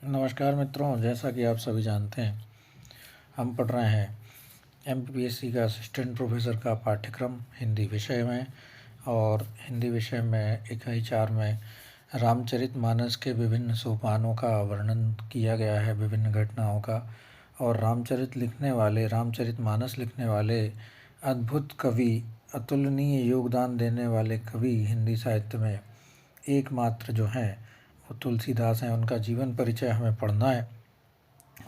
नमस्कार मित्रों, जैसा कि आप सभी जानते हैं, हम पढ़ रहे हैं एमपीपीएससी का असिस्टेंट प्रोफेसर का पाठ्यक्रम हिंदी विषय में। और हिंदी विषय में इकाई 4 में रामचरितमानस के विभिन्न सोपानों का वर्णन किया गया है, विभिन्न घटनाओं का। और रामचरितमानस लिखने वाले अद्भुत कवि, अतुलनीय योगदान देने वाले कवि हिंदी साहित्य में एकमात्र जो हैं वो तुलसीदास हैं। उनका जीवन परिचय हमें पढ़ना है।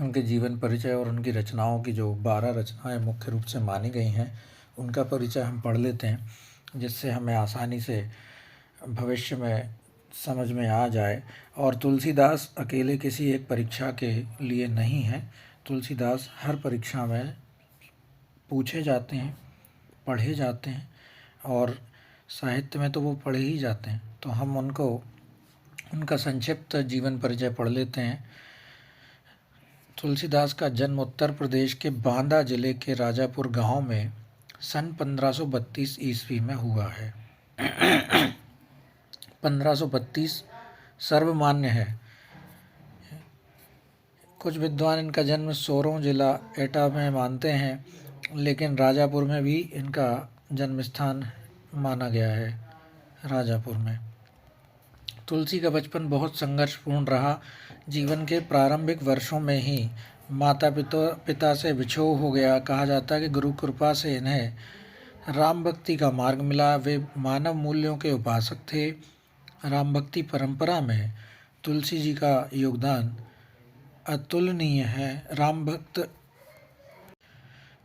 उनके जीवन परिचय और उनकी रचनाओं की जो 12 रचनाएं मुख्य रूप से मानी गई हैं, उनका परिचय हम पढ़ लेते हैं, जिससे हमें आसानी से भविष्य में समझ में आ जाए। और तुलसीदास अकेले किसी एक परीक्षा के लिए नहीं हैं। तुलसीदास हर परीक्षा में पूछे जाते हैं, पढ़े जाते हैं, और साहित्य में तो वो पढ़े ही जाते हैं। तो हम उनका संक्षिप्त जीवन परिचय पढ़ लेते हैं। तुलसीदास का जन्म उत्तर प्रदेश के बांदा जिले के राजापुर गांव में सन 1532 ईस्वी में हुआ है। 1532 सर्वमान्य है। कुछ विद्वान इनका जन्म सोरों जिला एटा में मानते हैं, लेकिन राजापुर में भी इनका जन्म स्थान माना गया है, राजापुर में। तुलसी का बचपन बहुत संघर्षपूर्ण रहा। जीवन के प्रारंभिक वर्षों में ही माता पिता से विछोह हो गया। कहा जाता है कि गुरु कृपा से इन्हें राम भक्ति का मार्ग मिला। वे मानव मूल्यों के उपासक थे। राम भक्ति परंपरा में तुलसी जी का योगदान अतुलनीय है।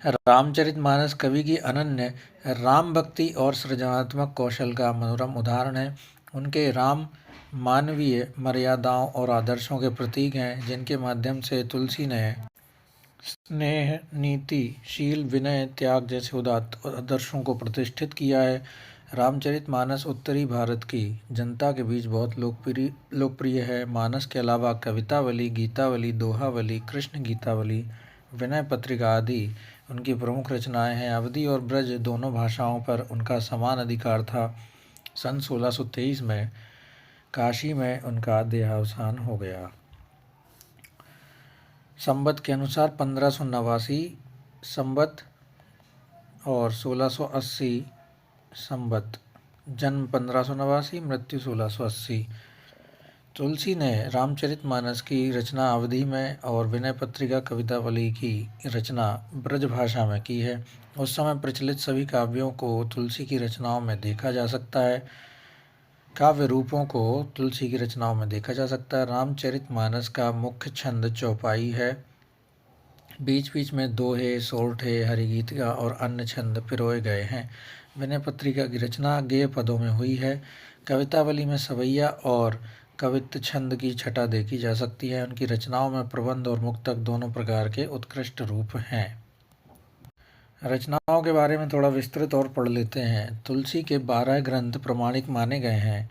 रामचरितमानस कवि की अनन्य राम भक्ति और सृजनात्मक कौशल का मनोरम उदाहरण है। उनके राम मानवीय मर्यादाओं और आदर्शों के प्रतीक हैं, जिनके माध्यम से तुलसी ने स्नेह, नीति, शील, विनय, त्याग जैसे उदात्त आदर्शों को प्रतिष्ठित किया है। रामचरितमानस उत्तरी भारत की जनता के बीच बहुत लोकप्रिय है। मानस के अलावा कवितावली, गीतावली, दोहावली, कृष्ण गीतावली, विनय पत्रिका आदि उनकी प्रमुख रचनाएं हैं। अवधी और ब्रज दोनों भाषाओं पर उनका समान अधिकार था। सन 1623 में काशी में उनका देहावसान हो गया। संवत के अनुसार 1589 संवत और 1680 संवत। जन्म 1589, मृत्यु 1680। तुलसी ने रामचरितमानस की रचना अवधी में और विनय पत्रिका कवितावली की रचना ब्रज भाषा में की है। उस समय प्रचलित सभी काव्यों को तुलसी की रचनाओं में देखा जा सकता है। काव्य रूपों को तुलसी की रचनाओं में देखा जा सकता है। रामचरितमानस का मुख्य छंद चौपाई है। बीच बीच में दोहे, सोरठे, हरिगीतिका और अन्य छंद पिरोए गए हैं। विनय पत्रिका की रचना गेय पदों में हुई है। कवितावली में सवैया और कवित्त छंद की छटा देखी जा सकती है। उनकी रचनाओं में प्रबंध और मुक्तक दोनों प्रकार के उत्कृष्ट रूप हैं। रचनाओं के बारे में थोड़ा विस्तृत और पढ़ लेते हैं। तुलसी के 12 ग्रंथ प्रमाणिक माने गए हैं।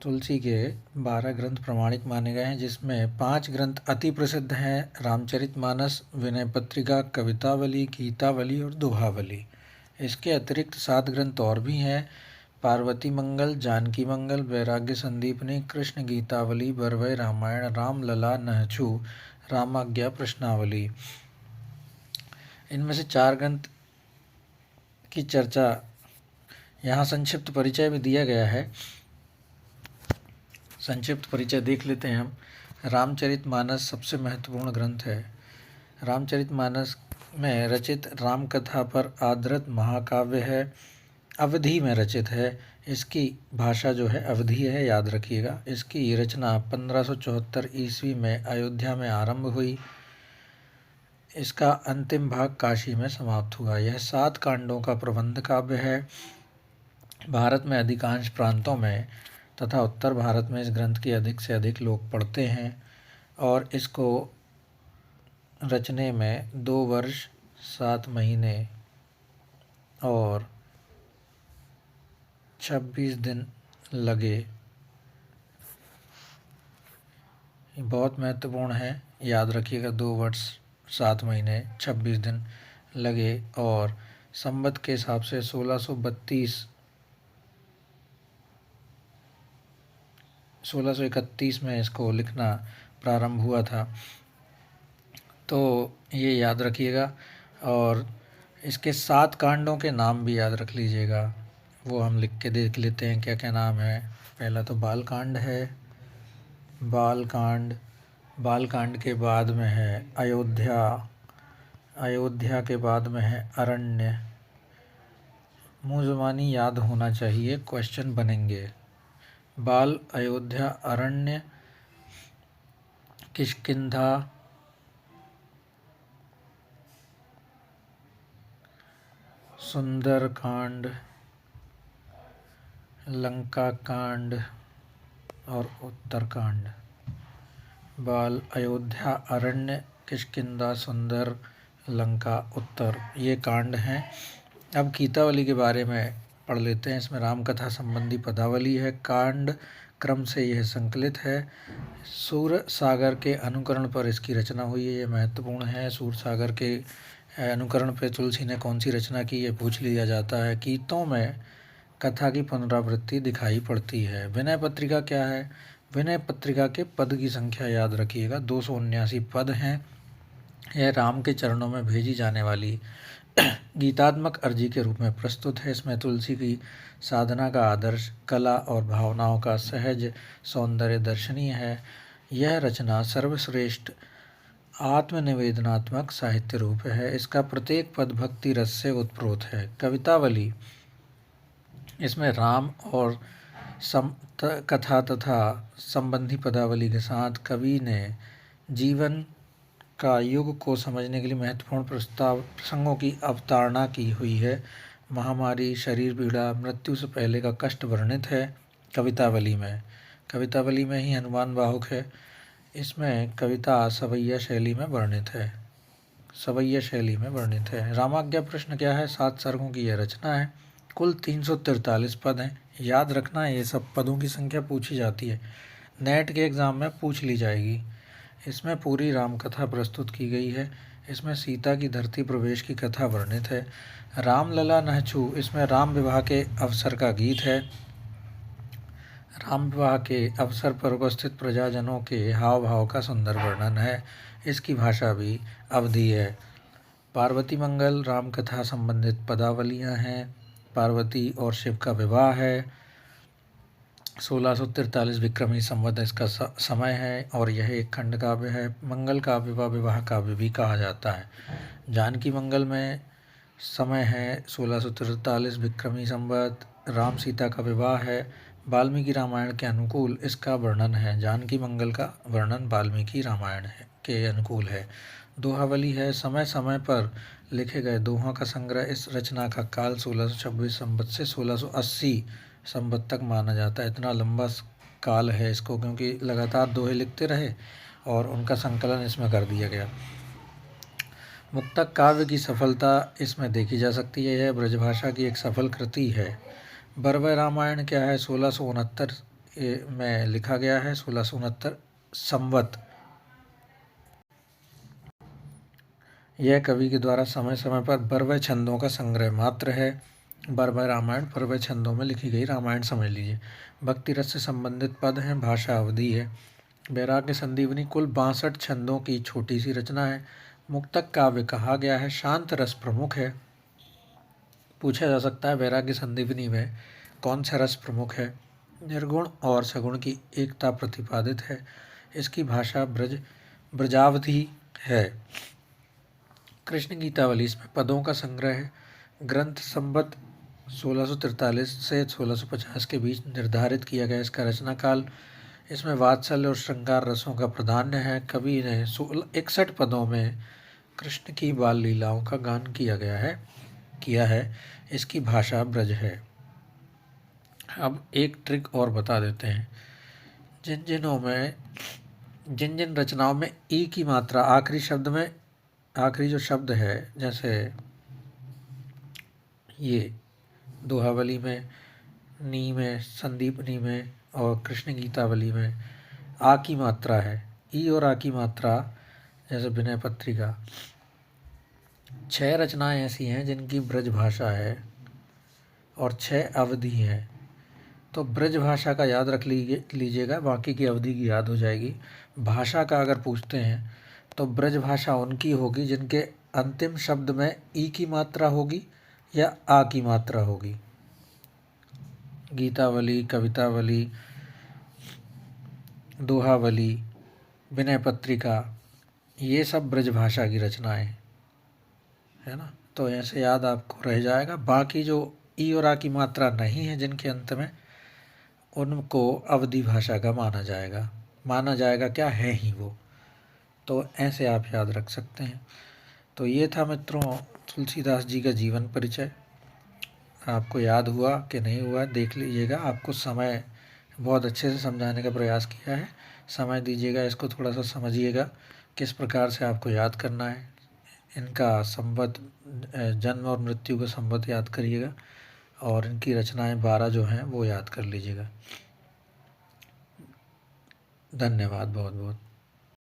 तुलसी के 12 ग्रंथ प्रमाणिक माने गए हैं, जिसमें 5 ग्रंथ अति प्रसिद्ध हैं: रामचरितमानस, विनय पत्रिका, कवितावली, गीतावली और दोहावली। इसके अतिरिक्त 7 ग्रंथ और भी हैं: पार्वती मंगल, जानकी मंगल, वैराग्य संदीपनी, कृष्ण गीतावली, बरवय रामायण, रामलला, नहछु, रामाज्ञा प्रश्नावली। इनमें से 4 ग्रंथ की चर्चा यहाँ संक्षिप्त परिचय में दिया गया है। संक्षिप्त परिचय देख लेते हैं हम। रामचरितमानस सबसे महत्वपूर्ण ग्रंथ है। रामचरितमानस में रचित रामकथा पर आधारित महाकाव्य है। अवधी में रचित है। इसकी भाषा जो है अवधी है, याद रखिएगा। इसकी रचना 1574 ईस्वी में अयोध्या में आरंभ हुई। इसका अंतिम भाग काशी में समाप्त हुआ। यह 7 कांडों का प्रबंध काव्य है। भारत में अधिकांश प्रांतों में तथा उत्तर भारत में इस ग्रंथ की अधिक से अधिक लोग पढ़ते हैं, और इसको रचने में 2 वर्ष 7 महीने और 26 दिन लगे। ये बहुत महत्वपूर्ण है, याद रखिएगा। 2 वर्ष 7 महीने 26 दिन लगे। और संवत के हिसाब से 1632 1631 में इसको लिखना प्रारंभ हुआ था। तो ये याद रखिएगा और इसके 7 कांडों के नाम भी याद रख लीजिएगा। वो हम लिख के देख लेते हैं क्या क्या नाम है। पहला तो बालकांड है, बालकांड के बाद में है अयोध्या, अयोध्या के बाद में है अरण्य। मुँह ज़ुबानी याद होना चाहिए, क्वेश्चन बनेंगे। बाल, अयोध्या, अरण्य, किष्किंधा, सुंदरकांड, लंका कांड और उत्तरकांड। बाल, अयोध्या, अरण्य, किष्किंधा, सुंदर, लंका, उत्तर, ये कांड हैं। अब गीतावली के बारे में पढ़ लेते हैं। इसमें रामकथा संबंधी पदावली है। कांड क्रम से यह संकलित है। सूर सागर के अनुकरण पर इसकी रचना हुई है, ये महत्वपूर्ण है। सूर सागर के अनुकरण पर तुलसी ने कौन सी रचना की, ये पूछ लिया जाता है। गीतों में कथा की पुनरावृत्ति दिखाई पड़ती है। विनय पत्रिका क्या है? विनय पत्रिका के पद की संख्या याद रखिएगा, 279 पद हैं। यह राम के चरणों में भेजी जाने वाली गीतात्मक अर्जी के रूप में प्रस्तुत है। इसमें तुलसी की साधना का आदर्श, कला और भावनाओं का सहज सौंदर्य दर्शनीय है। यह रचना सर्वश्रेष्ठ आत्मनिवेदनात्मक साहित्य रूप है। इसका प्रत्येक पद भक्ति रस से उत्प्रोत है। कवितावली, इसमें राम और कथा तथा संबंधी पदावली के साथ कवि ने जीवन का युग को समझने के लिए महत्वपूर्ण प्रसंगों की अवतारणा की हुई है। महामारी, शरीर पीड़ा, मृत्यु से पहले का कष्ट वर्णित है कवितावली में। कवितावली में ही हनुमान बाहुक है। इसमें कविता सवैया शैली में वर्णित है, सवैया शैली में वर्णित है। रामाज्ञा प्रश्न क्या है? 7 सर्गों की यह रचना है। कुल 343 पद हैं। याद रखना है, ये सब पदों की संख्या पूछी जाती है, नेट के एग्ज़ाम में पूछ ली जाएगी। इसमें पूरी रामकथा प्रस्तुत की गई है। इसमें सीता की धरती प्रवेश की कथा वर्णित है। रामलला नहचू, इसमें राम विवाह के अवसर का गीत है। राम विवाह के अवसर पर उपस्थित प्रजाजनों के हाव भाव का सुंदर वर्णन है। इसकी भाषा भी अवधी है। पार्वती मंगल रामकथा संबंधित पदावलियाँ हैं। पार्वती और शिव का विवाह है। 1643 विक्रमी संवत इसका समय है और यह एक खंड काव्य है। मंगल काव्य व विवाह काव्य भी कहा जाता है। जानकी मंगल में समय है 1643 विक्रमी संवत। राम सीता का विवाह है। वाल्मीकि रामायण के अनुकूल इसका वर्णन है। जानकी मंगल का वर्णन वाल्मीकि रामायण के अनुकूल है। दोहावली है। समय समय पर लिखे गए दोहों का संग्रह। इस रचना का काल 1626 संवत से 1680 संवत तक माना जाता है। इतना लंबा काल है इसको, क्योंकि लगातार दोहे लिखते रहे और उनका संकलन इसमें कर दिया गया। मुक्तक काव्य की सफलता इसमें देखी जा सकती है। यह ब्रजभाषा की एक सफल कृति है। बरवय रामायण क्या है? 1669 में लिखा गया है, 1669 संवत। यह कवि के द्वारा समय समय पर बरवय छंदों का संग्रह मात्र है। बरवय रामायण बरवय छंदों में लिखी गई रामायण समझ लीजिए। भक्ति रस से संबंधित पद हैं। भाषा अवधी है। वैराग्य संदीपनी कुल 62 छंदों की छोटी सी रचना है। मुक्तक काव्य कहा गया है। शांत रस प्रमुख है। पूछा जा सकता है वैराग्य संदीपनी में कौन सा रस प्रमुख है? निर्गुण और सगुण की एकता प्रतिपादित है। इसकी भाषा ब्रजावधि है। कृष्ण गीतावली, इसमें पदों का संग्रह है। ग्रंथ संवत 1643 से 1650 के बीच निर्धारित किया गया इसका रचना काल। इसमें वात्सल्य और श्रृंगार रसों का प्राधान्य है। कवि ने 61 पदों में कृष्ण की बाल लीलाओं का गान किया है। इसकी भाषा ब्रज है। अब एक ट्रिक और बता देते हैं। जिन जिन रचनाओं में ई की मात्रा आखिरी जो शब्द है, जैसे ये दोहावली में, नी में, संदीपनी में और कृष्ण गीतावली में आ की मात्रा है। ई और आ की मात्रा, जैसे विनय पत्रिका। 6 रचनाएं ऐसी हैं जिनकी ब्रज भाषा है और 6 अवधि हैं। तो ब्रज भाषा का याद रख लीजिएगा, बाकी की अवधि की याद हो जाएगी। भाषा का अगर पूछते हैं तो ब्रज भाषा उनकी होगी जिनके अंतिम शब्द में ई की मात्रा होगी या आ की मात्रा होगी। गीतावली, कवितावली, दोहावली, विनय पत्रिका, ये सब ब्रज भाषा की रचनाएं है ना। तो ऐसे याद आपको रह जाएगा। बाकी जो ई और आ की मात्रा नहीं है जिनके अंत में, उनको अवधि भाषा का माना जाएगा क्या है ही वो। तो ऐसे आप याद रख सकते हैं। तो ये था मित्रों तुलसीदास जी का जीवन परिचय। आपको याद हुआ कि नहीं हुआ देख लीजिएगा। आपको समय बहुत अच्छे से समझाने का प्रयास किया है, समय दीजिएगा, इसको थोड़ा सा समझिएगा किस प्रकार से आपको याद करना है। इनका संवत, जन्म और मृत्यु का संवत याद करिएगा और इनकी रचनाएं 12 जो हैं वो याद कर लीजिएगा। धन्यवाद बहुत बहुत।